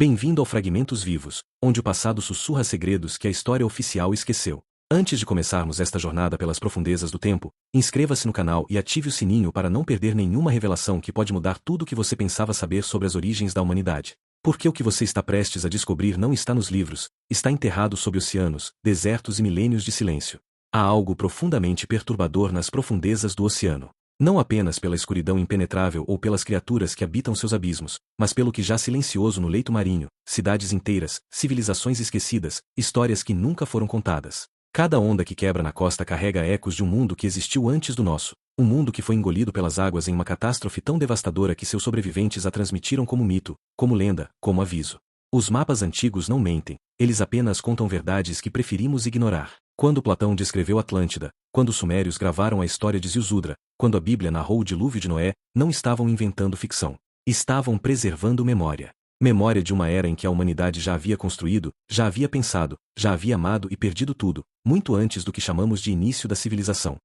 Bem-vindo ao Fragmentos Vivos, onde o passado sussurra segredos que a história oficial esqueceu. Antes de começarmos esta jornada pelas profundezas do tempo, inscreva-se no canal e ative o sininho para não perder nenhuma revelação que pode mudar tudo o que você pensava saber sobre as origens da humanidade. Porque o que você está prestes a descobrir não está nos livros, está enterrado sob oceanos, desertos e milênios de silêncio. Há algo profundamente perturbador nas profundezas do oceano. Não apenas pela escuridão impenetrável ou pelas criaturas que habitam seus abismos, mas pelo que já silencioso no leito marinho, cidades inteiras, civilizações esquecidas, histórias que nunca foram contadas. Cada onda que quebra na costa carrega ecos de um mundo que existiu antes do nosso, um mundo que foi engolido pelas águas em uma catástrofe tão devastadora que seus sobreviventes a transmitiram como mito, como lenda, como aviso. Os mapas antigos não mentem, eles apenas contam verdades que preferimos ignorar. Quando Platão descreveu Atlântida, quando os sumérios gravaram a história de Ziusudra, quando a Bíblia narrou o dilúvio de Noé, não estavam inventando ficção. Estavam preservando memória. Memória de uma era em que a humanidade já havia construído, já havia pensado, já havia amado e perdido tudo, muito antes do que chamamos de início da civilização.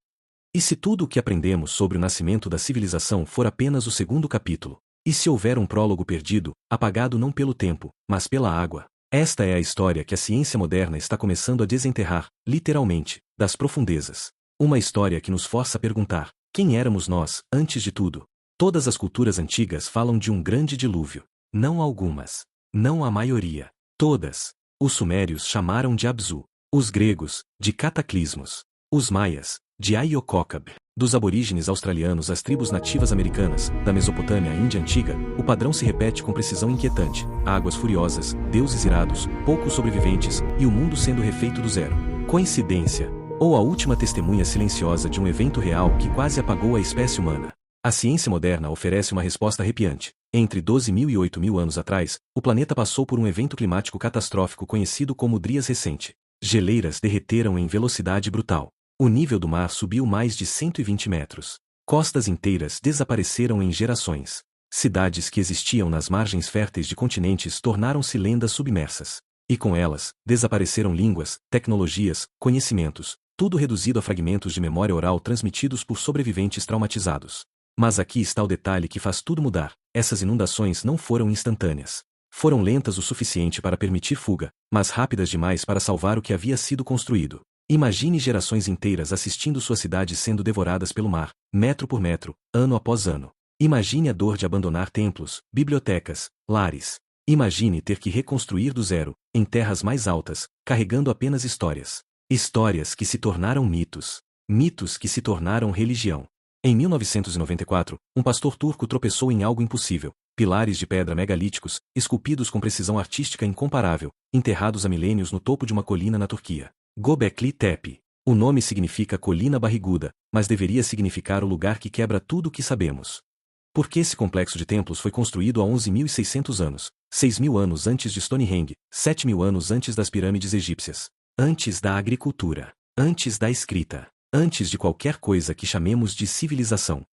E se tudo o que aprendemos sobre o nascimento da civilização for apenas o segundo capítulo? E se houver um prólogo perdido, apagado não pelo tempo, mas pela água? Esta é a história que a ciência moderna está começando a desenterrar, literalmente, das profundezas. Uma história que nos força a perguntar: quem éramos nós, antes de tudo? Todas as culturas antigas falam de um grande dilúvio. Não algumas. Não a maioria. Todas. Os sumérios chamaram de Abzu. Os gregos, de cataclismos. Os maias, de Aiokokab. Dos aborígenes australianos às tribos nativas americanas, da Mesopotâmia à Índia antiga, o padrão se repete com precisão inquietante: águas furiosas, deuses irados, poucos sobreviventes, e o mundo sendo refeito do zero. Coincidência? Ou a última testemunha silenciosa de um evento real que quase apagou a espécie humana? A ciência moderna oferece uma resposta arrepiante. Entre 12.000 e 8.000 anos atrás, o planeta passou por um evento climático catastrófico conhecido como Dryas Recente. Geleiras derreteram em velocidade brutal. O nível do mar subiu mais de 120 metros. Costas inteiras desapareceram em gerações. Cidades que existiam nas margens férteis de continentes tornaram-se lendas submersas. E com elas, desapareceram línguas, tecnologias, conhecimentos, tudo reduzido a fragmentos de memória oral transmitidos por sobreviventes traumatizados. Mas aqui está o detalhe que faz tudo mudar: essas inundações não foram instantâneas. Foram lentas o suficiente para permitir fuga, mas rápidas demais para salvar o que havia sido construído. Imagine gerações inteiras assistindo suas cidades sendo devoradas pelo mar, metro por metro, ano após ano. Imagine a dor de abandonar templos, bibliotecas, lares. Imagine ter que reconstruir do zero, em terras mais altas, carregando apenas histórias. Histórias que se tornaram mitos. Mitos que se tornaram religião. Em 1994, um pastor turco tropeçou em algo impossível: pilares de pedra megalíticos, esculpidos com precisão artística incomparável, enterrados há milênios no topo de uma colina na Turquia. Göbekli Tepe. O nome significa colina barriguda, mas deveria significar o lugar que quebra tudo o que sabemos. Porque esse complexo de templos foi construído há 11.600 anos, 6.000 anos antes de Stonehenge, 7.000 anos antes das pirâmides egípcias. Antes da agricultura. Antes da escrita. Antes de qualquer coisa que chamemos de civilização.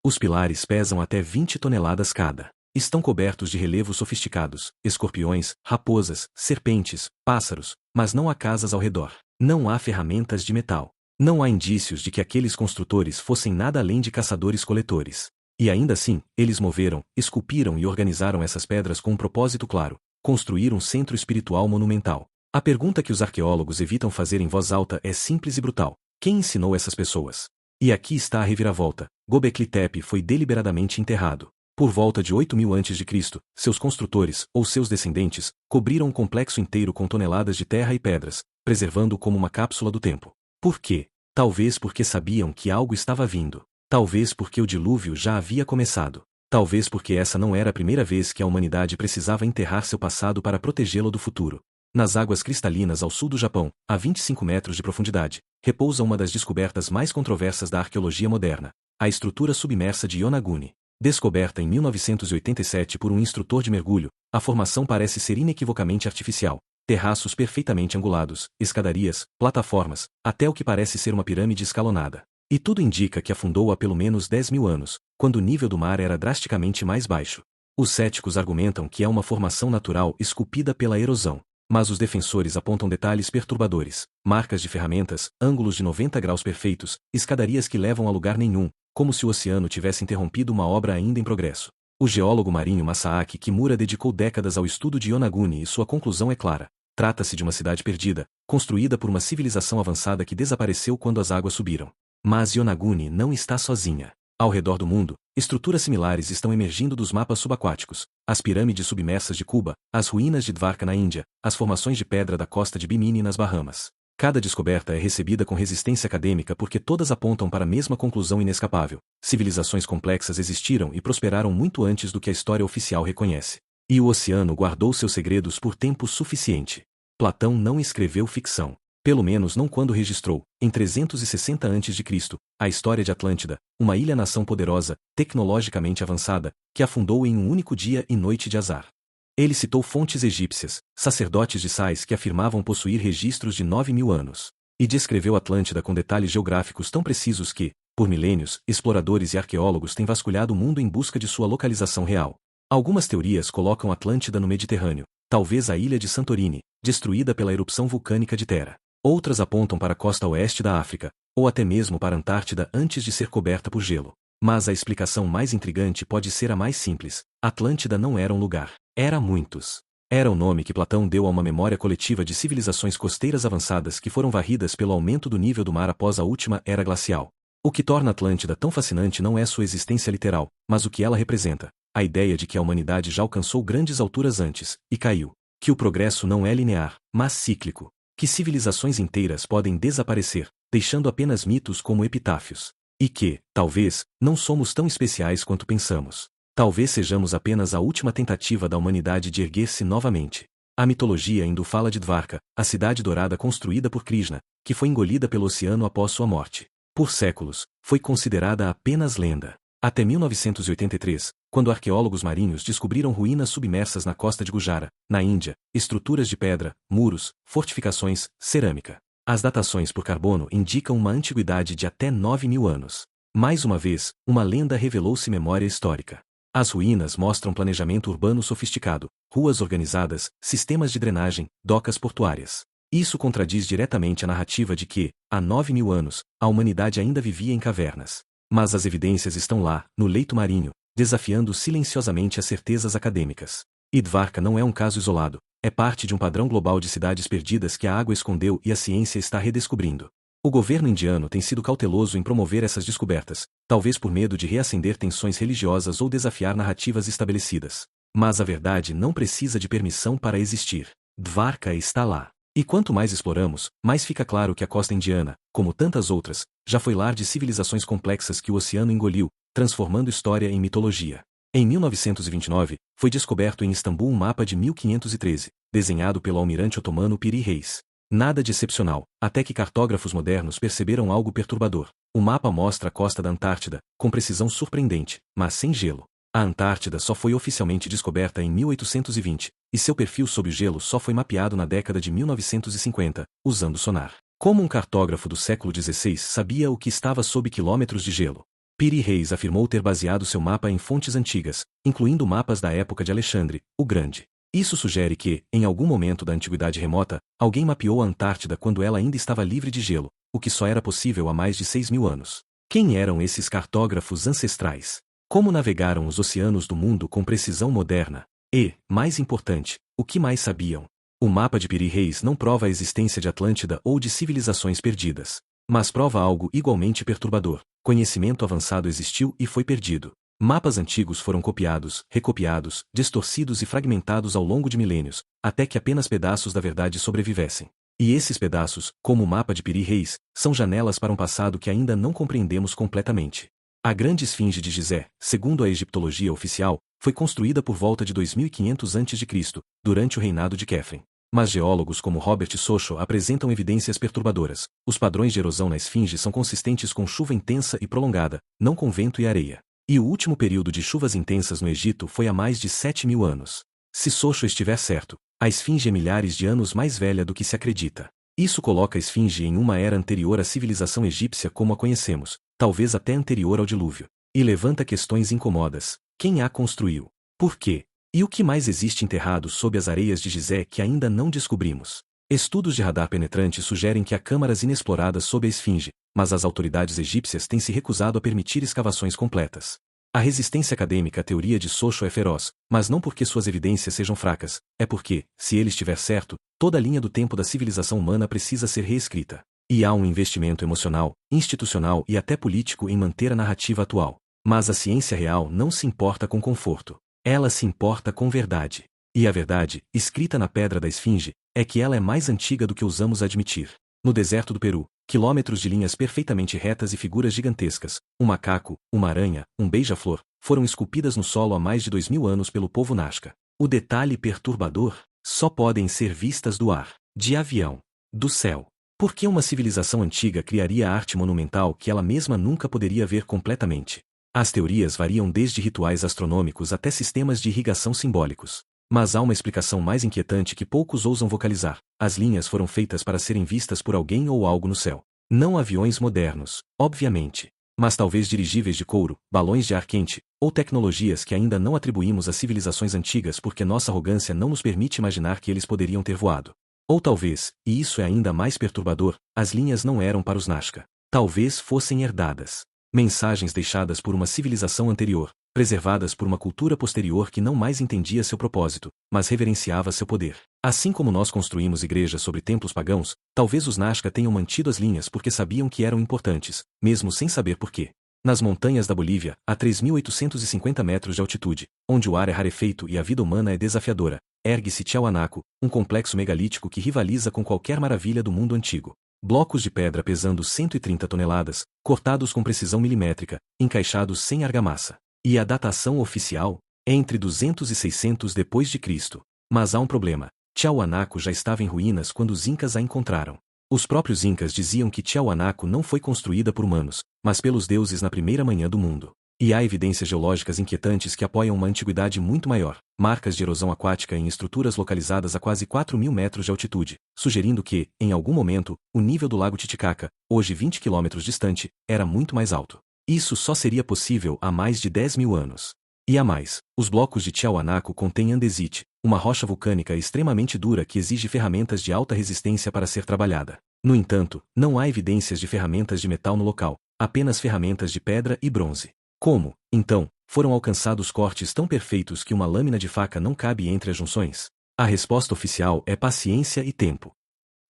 Os pilares pesam até 20 toneladas cada. Estão cobertos de relevos sofisticados, escorpiões, raposas, serpentes, pássaros, mas não há casas ao redor. Não há ferramentas de metal. Não há indícios de que aqueles construtores fossem nada além de caçadores-coletores. E ainda assim, eles moveram, esculpiram e organizaram essas pedras com um propósito claro: construir um centro espiritual monumental. A pergunta que os arqueólogos evitam fazer em voz alta é simples e brutal: quem ensinou essas pessoas? E aqui está a reviravolta: Göbekli Tepe foi deliberadamente enterrado. Por volta de 8.000 a.C., seus construtores, ou seus descendentes, cobriram um complexo inteiro com toneladas de terra e pedras, preservando-o como uma cápsula do tempo. Por quê? Talvez porque sabiam que algo estava vindo. Talvez porque o dilúvio já havia começado. Talvez porque essa não era a primeira vez que a humanidade precisava enterrar seu passado para protegê-lo do futuro. Nas águas cristalinas ao sul do Japão, a 25 metros de profundidade, repousa uma das descobertas mais controversas da arqueologia moderna: a estrutura submersa de Yonaguni. Descoberta em 1987 por um instrutor de mergulho, a formação parece ser inequivocamente artificial. Terraços perfeitamente angulados, escadarias, plataformas, até o que parece ser uma pirâmide escalonada. E tudo indica que afundou há pelo menos 10.000 anos, quando o nível do mar era drasticamente mais baixo. Os céticos argumentam que é uma formação natural esculpida pela erosão. Mas os defensores apontam detalhes perturbadores: marcas de ferramentas, ângulos de 90 graus perfeitos, escadarias que levam a lugar nenhum, como se o oceano tivesse interrompido uma obra ainda em progresso. O geólogo marinho Masaaki Kimura dedicou décadas ao estudo de Yonaguni e sua conclusão é clara. Trata-se de uma cidade perdida, construída por uma civilização avançada que desapareceu quando as águas subiram. Mas Yonaguni não está sozinha. Ao redor do mundo, estruturas similares estão emergindo dos mapas subaquáticos: as pirâmides submersas de Cuba, as ruínas de Dvarka na Índia, as formações de pedra da costa de Bimini nas Bahamas. Cada descoberta é recebida com resistência acadêmica porque todas apontam para a mesma conclusão inescapável: civilizações complexas existiram e prosperaram muito antes do que a história oficial reconhece. E o oceano guardou seus segredos por tempo suficiente. Platão não escreveu ficção. Pelo menos não quando registrou, em 360 a.C., a história de Atlântida, uma ilha-nação poderosa, tecnologicamente avançada, que afundou em um único dia e noite de azar. Ele citou fontes egípcias, sacerdotes de Sais que afirmavam possuir registros de 9.000 anos. E descreveu Atlântida com detalhes geográficos tão precisos que, por milênios, exploradores e arqueólogos têm vasculhado o mundo em busca de sua localização real. Algumas teorias colocam Atlântida no Mediterrâneo, talvez a ilha de Santorini, destruída pela erupção vulcânica de Terra. Outras apontam para a costa oeste da África, ou até mesmo para a Antártida antes de ser coberta por gelo. Mas a explicação mais intrigante pode ser a mais simples: Atlântida não era um lugar, era muitos. Era o nome que Platão deu a uma memória coletiva de civilizações costeiras avançadas que foram varridas pelo aumento do nível do mar após a última era glacial. O que torna Atlântida tão fascinante não é sua existência literal, mas o que ela representa: a ideia de que a humanidade já alcançou grandes alturas antes, e caiu. Que o progresso não é linear, mas cíclico. Que civilizações inteiras podem desaparecer, deixando apenas mitos como epitáfios. E que, talvez, não somos tão especiais quanto pensamos. Talvez sejamos apenas a última tentativa da humanidade de erguer-se novamente. A mitologia hindu fala de Dvarka, a cidade dourada construída por Krishna, que foi engolida pelo oceano após sua morte. Por séculos, foi considerada apenas lenda. Até 1983, quando arqueólogos marinhos descobriram ruínas submersas na costa de Gujará, na Índia, estruturas de pedra, muros, fortificações, cerâmica. As datações por carbono indicam uma antiguidade de até 9.000 anos. Mais uma vez, uma lenda revelou-se memória histórica. As ruínas mostram planejamento urbano sofisticado, ruas organizadas, sistemas de drenagem, docas portuárias. Isso contradiz diretamente a narrativa de que, há 9.000 anos, a humanidade ainda vivia em cavernas. Mas as evidências estão lá, no leito marinho, desafiando silenciosamente as certezas acadêmicas. E Dvarka não é um caso isolado, é parte de um padrão global de cidades perdidas que a água escondeu e a ciência está redescobrindo. O governo indiano tem sido cauteloso em promover essas descobertas, talvez por medo de reacender tensões religiosas ou desafiar narrativas estabelecidas. Mas a verdade não precisa de permissão para existir. Dvarka está lá. E quanto mais exploramos, mais fica claro que a costa indiana, como tantas outras, já foi lar de civilizações complexas que o oceano engoliu, transformando história em mitologia. Em 1929, foi descoberto em Istambul um mapa de 1513, desenhado pelo almirante otomano Piri Reis. Nada de excepcional, até que cartógrafos modernos perceberam algo perturbador. O mapa mostra a costa da Antártida, com precisão surpreendente, mas sem gelo. A Antártida só foi oficialmente descoberta em 1820, e seu perfil sob o gelo só foi mapeado na década de 1950, usando sonar. Como um cartógrafo do século XVI sabia o que estava sob quilômetros de gelo? Piri Reis afirmou ter baseado seu mapa em fontes antigas, incluindo mapas da época de Alexandre, o Grande. Isso sugere que, em algum momento da antiguidade remota, alguém mapeou a Antártida quando ela ainda estava livre de gelo, o que só era possível há mais de 6.000 anos. Quem eram esses cartógrafos ancestrais? Como navegaram os oceanos do mundo com precisão moderna? E, mais importante, o que mais sabiam? O mapa de Piri Reis não prova a existência de Atlântida ou de civilizações perdidas. Mas prova algo igualmente perturbador: conhecimento avançado existiu e foi perdido. Mapas antigos foram copiados, recopiados, distorcidos e fragmentados ao longo de milênios, até que apenas pedaços da verdade sobrevivessem. E esses pedaços, como o mapa de Piri Reis, são janelas para um passado que ainda não compreendemos completamente. A grande esfinge de Gizé, segundo a egiptologia oficial, foi construída por volta de 2500 a.C., durante o reinado de Quefren. Mas geólogos como Robert Socho apresentam evidências perturbadoras. Os padrões de erosão na esfinge são consistentes com chuva intensa e prolongada, não com vento e areia. E o último período de chuvas intensas no Egito foi há mais de 7.000 anos. Se Socho estiver certo, a esfinge é milhares de anos mais velha do que se acredita. Isso coloca a esfinge em uma era anterior à civilização egípcia como a conhecemos, talvez até anterior ao dilúvio. E levanta questões incomodas. Quem a construiu? Por quê? E o que mais existe enterrado sob as areias de Gizé que ainda não descobrimos? Estudos de radar penetrante sugerem que há câmaras inexploradas sob a esfinge, mas as autoridades egípcias têm se recusado a permitir escavações completas. A resistência acadêmica à teoria de Sosho é feroz, mas não porque suas evidências sejam fracas, é porque, se ele estiver certo, toda a linha do tempo da civilização humana precisa ser reescrita. E há um investimento emocional, institucional e até político em manter a narrativa atual. Mas a ciência real não se importa com conforto. Ela se importa com verdade. E a verdade, escrita na pedra da esfinge, é que ela é mais antiga do que ousamos admitir. No deserto do Peru, quilômetros de linhas perfeitamente retas e figuras gigantescas, um macaco, uma aranha, um beija-flor, foram esculpidas no solo há mais de 2000 anos pelo povo Nazca. O detalhe perturbador, só podem ser vistas do ar, de avião, do céu. Por que uma civilização antiga criaria arte monumental que ela mesma nunca poderia ver completamente? As teorias variam desde rituais astronômicos até sistemas de irrigação simbólicos. Mas há uma explicação mais inquietante que poucos ousam vocalizar. As linhas foram feitas para serem vistas por alguém ou algo no céu. Não aviões modernos, obviamente. Mas talvez dirigíveis de couro, balões de ar quente, ou tecnologias que ainda não atribuímos às civilizações antigas porque nossa arrogância não nos permite imaginar que eles poderiam ter voado. Ou talvez, e isso é ainda mais perturbador, as linhas não eram para os Nazca. Talvez fossem herdadas. Mensagens deixadas por uma civilização anterior, preservadas por uma cultura posterior que não mais entendia seu propósito, mas reverenciava seu poder. Assim como nós construímos igrejas sobre templos pagãos, talvez os Nazca tenham mantido as linhas porque sabiam que eram importantes, mesmo sem saber por quê. Nas montanhas da Bolívia, a 3.850 metros de altitude, onde o ar é rarefeito e a vida humana é desafiadora, ergue-se Tiahuanaco, um complexo megalítico que rivaliza com qualquer maravilha do mundo antigo. Blocos de pedra pesando 130 toneladas, cortados com precisão milimétrica, encaixados sem argamassa. E a datação oficial é entre 200 e 600 depois de Cristo. Mas há um problema. Tiahuanaco já estava em ruínas quando os incas a encontraram. Os próprios incas diziam que Tiahuanaco não foi construída por humanos, mas pelos deuses na primeira manhã do mundo. E há evidências geológicas inquietantes que apoiam uma antiguidade muito maior, marcas de erosão aquática em estruturas localizadas a quase 4.000 metros de altitude, sugerindo que, em algum momento, o nível do lago Titicaca, hoje 20 quilômetros distante, era muito mais alto. Isso só seria possível há mais de 10.000 anos. E há mais, os blocos de Tiahuanaco contêm andesite, uma rocha vulcânica extremamente dura que exige ferramentas de alta resistência para ser trabalhada. No entanto, não há evidências de ferramentas de metal no local, apenas ferramentas de pedra e bronze. Como, então, foram alcançados cortes tão perfeitos que uma lâmina de faca não cabe entre as junções? A resposta oficial é paciência e tempo.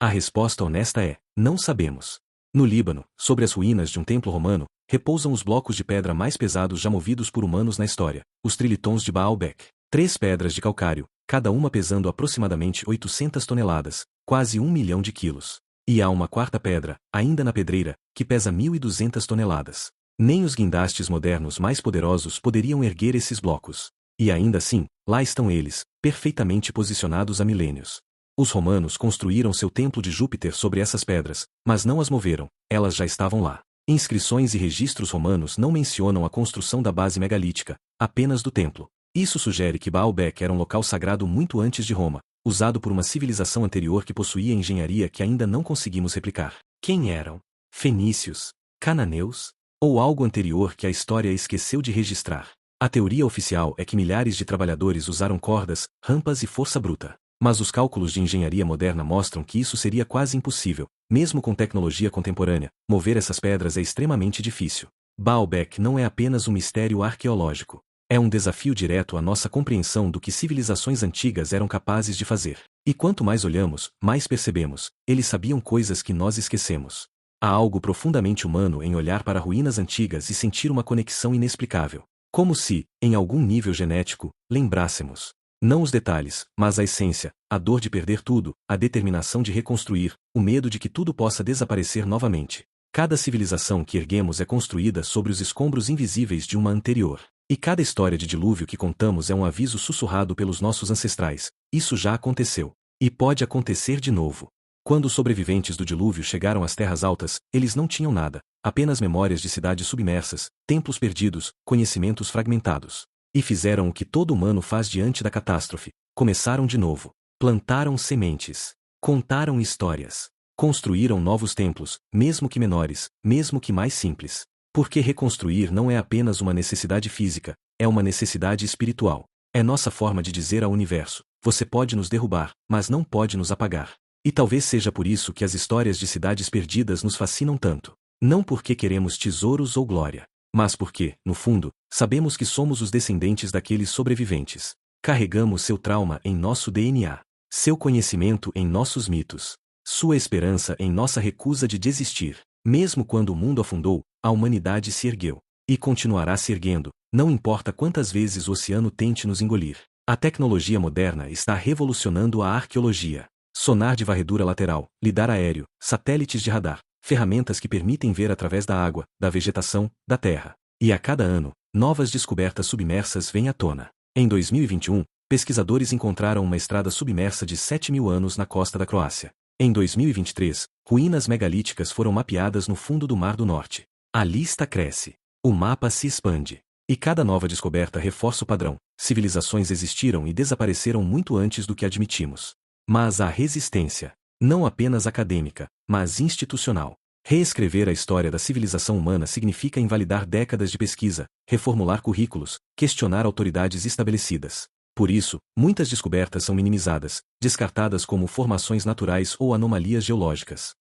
A resposta honesta é: não sabemos. No Líbano, sobre as ruínas de um templo romano, repousam os blocos de pedra mais pesados já movidos por humanos na história, os trilitons de Baalbek. 3 pedras de calcário, cada uma pesando aproximadamente 800 toneladas, quase 1 milhão de quilos. E há uma quarta pedra, ainda na pedreira, que pesa 1.200 toneladas. Nem os guindastes modernos mais poderosos poderiam erguer esses blocos. E ainda assim, lá estão eles, perfeitamente posicionados há milênios. Os romanos construíram seu templo de Júpiter sobre essas pedras, mas não as moveram, elas já estavam lá. Inscrições e registros romanos não mencionam a construção da base megalítica, apenas do templo. Isso sugere que Baalbek era um local sagrado muito antes de Roma, usado por uma civilização anterior que possuía engenharia que ainda não conseguimos replicar. Quem eram? Fenícios? Cananeus? Ou algo anterior que a história esqueceu de registrar? A teoria oficial é que milhares de trabalhadores usaram cordas, rampas e força bruta. Mas os cálculos de engenharia moderna mostram que isso seria quase impossível, mesmo com tecnologia contemporânea. Mover essas pedras é extremamente difícil. Baalbek não é apenas um mistério arqueológico. É um desafio direto à nossa compreensão do que civilizações antigas eram capazes de fazer. E quanto mais olhamos, mais percebemos, eles sabiam coisas que nós esquecemos. Há algo profundamente humano em olhar para ruínas antigas e sentir uma conexão inexplicável. Como se, em algum nível genético, lembrássemos. Não os detalhes, mas a essência, a dor de perder tudo, a determinação de reconstruir, o medo de que tudo possa desaparecer novamente. Cada civilização que erguemos é construída sobre os escombros invisíveis de uma anterior. E cada história de dilúvio que contamos é um aviso sussurrado pelos nossos ancestrais. Isso já aconteceu. E pode acontecer de novo. Quando os sobreviventes do dilúvio chegaram às terras altas, eles não tinham nada, apenas memórias de cidades submersas, templos perdidos, conhecimentos fragmentados. E fizeram o que todo humano faz diante da catástrofe: começaram de novo, plantaram sementes, contaram histórias, construíram novos templos, mesmo que menores, mesmo que mais simples. Porque reconstruir não é apenas uma necessidade física, é uma necessidade espiritual. É nossa forma de dizer ao universo: você pode nos derrubar, mas não pode nos apagar. E talvez seja por isso que as histórias de cidades perdidas nos fascinam tanto. Não porque queremos tesouros ou glória, mas porque, no fundo, sabemos que somos os descendentes daqueles sobreviventes. Carregamos seu trauma em nosso DNA, seu conhecimento em nossos mitos, sua esperança em nossa recusa de desistir. Mesmo quando o mundo afundou, a humanidade se ergueu. E continuará se erguendo, não importa quantas vezes o oceano tente nos engolir. A tecnologia moderna está revolucionando a arqueologia. Sonar de varredura lateral, lidar aéreo, satélites de radar, ferramentas que permitem ver através da água, da vegetação, da terra. E a cada ano, novas descobertas submersas vêm à tona. Em 2021, pesquisadores encontraram uma estrada submersa de 7.000 anos na costa da Croácia. Em 2023, ruínas megalíticas foram mapeadas no fundo do Mar do Norte. A lista cresce. O mapa se expande. E cada nova descoberta reforça o padrão. Civilizações existiram e desapareceram muito antes do que admitimos. Mas há resistência, não apenas acadêmica, mas institucional. Reescrever a história da civilização humana significa invalidar décadas de pesquisa, reformular currículos, questionar autoridades estabelecidas. Por isso, muitas descobertas são minimizadas, descartadas como formações naturais ou anomalias geológicas.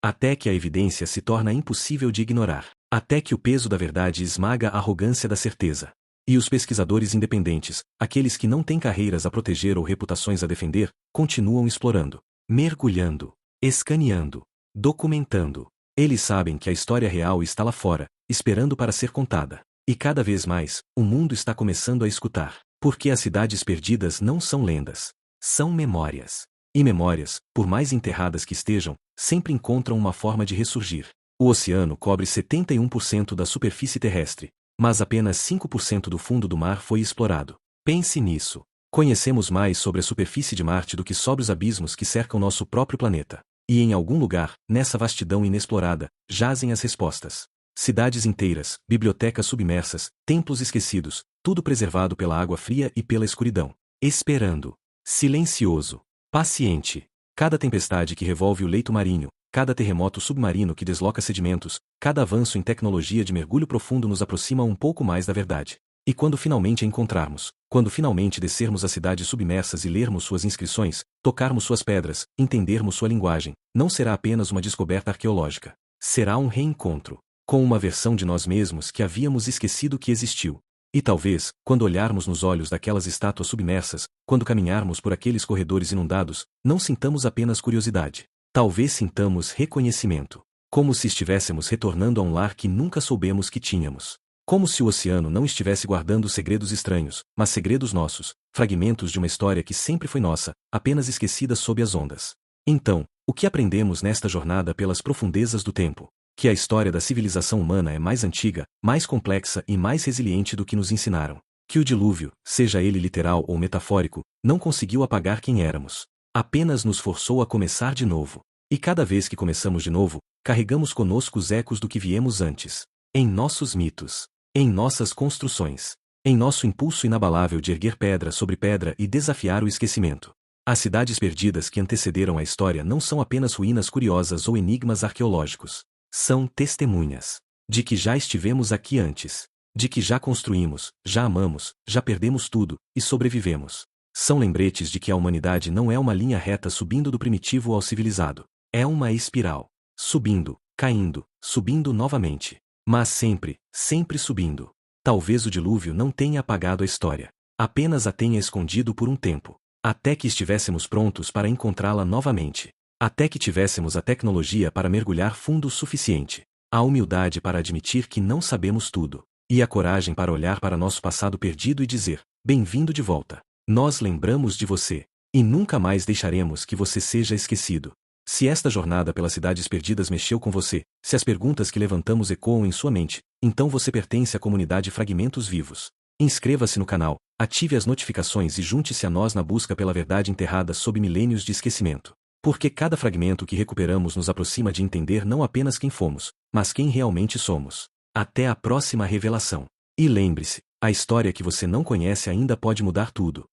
Até que a evidência se torna impossível de ignorar. Até que o peso da verdade esmaga a arrogância da certeza. E os pesquisadores independentes, aqueles que não têm carreiras a proteger ou reputações a defender, continuam explorando, mergulhando, escaneando, documentando. Eles sabem que a história real está lá fora, esperando para ser contada. E cada vez mais, o mundo está começando a escutar. Porque as cidades perdidas não são lendas. São memórias. E memórias, por mais enterradas que estejam, sempre encontram uma forma de ressurgir. O oceano cobre 71% da superfície terrestre, mas apenas 5% do fundo do mar foi explorado. Pense nisso. Conhecemos mais sobre a superfície de Marte do que sobre os abismos que cercam nosso próprio planeta. E em algum lugar, nessa vastidão inexplorada, jazem as respostas. Cidades inteiras, bibliotecas submersas, templos esquecidos, tudo preservado pela água fria e pela escuridão. Esperando. Silencioso. Paciente. Cada tempestade que revolve o leito marinho, cada terremoto submarino que desloca sedimentos, cada avanço em tecnologia de mergulho profundo nos aproxima um pouco mais da verdade. E quando finalmente a encontrarmos, quando finalmente descermos as cidades submersas e lermos suas inscrições, tocarmos suas pedras, entendermos sua linguagem, não será apenas uma descoberta arqueológica. Será um reencontro com uma versão de nós mesmos que havíamos esquecido que existiu. E talvez, quando olharmos nos olhos daquelas estátuas submersas, quando caminharmos por aqueles corredores inundados, não sintamos apenas curiosidade. Talvez sintamos reconhecimento. Como se estivéssemos retornando a um lar que nunca soubemos que tínhamos. Como se o oceano não estivesse guardando segredos estranhos, mas segredos nossos, fragmentos de uma história que sempre foi nossa, apenas esquecida sob as ondas. Então, o que aprendemos nesta jornada pelas profundezas do tempo? Que a história da civilização humana é mais antiga, mais complexa e mais resiliente do que nos ensinaram. Que o dilúvio, seja ele literal ou metafórico, não conseguiu apagar quem éramos. Apenas nos forçou a começar de novo. E cada vez que começamos de novo, carregamos conosco os ecos do que viemos antes. Em nossos mitos. Em nossas construções. Em nosso impulso inabalável de erguer pedra sobre pedra e desafiar o esquecimento. As cidades perdidas que antecederam a história não são apenas ruínas curiosas ou enigmas arqueológicos. São testemunhas de que já estivemos aqui antes, de que já construímos, já amamos, já perdemos tudo, e sobrevivemos. São lembretes de que a humanidade não é uma linha reta subindo do primitivo ao civilizado. É uma espiral. Subindo, caindo, subindo novamente. Mas sempre, sempre subindo. Talvez o dilúvio não tenha apagado a história. Apenas a tenha escondido por um tempo. Até que estivéssemos prontos para encontrá-la novamente. Até que tivéssemos a tecnologia para mergulhar fundo o suficiente, a humildade para admitir que não sabemos tudo, e a coragem para olhar para nosso passado perdido e dizer, bem-vindo de volta. Nós lembramos de você, e nunca mais deixaremos que você seja esquecido. Se esta jornada pelas cidades perdidas mexeu com você, se as perguntas que levantamos ecoam em sua mente, então você pertence à comunidade Fragmentos Vivos. Inscreva-se no canal, ative as notificações e junte-se a nós na busca pela verdade enterrada sob milênios de esquecimento. Porque cada fragmento que recuperamos nos aproxima de entender não apenas quem fomos, mas quem realmente somos. Até a próxima revelação. E lembre-se, a história que você não conhece ainda pode mudar tudo.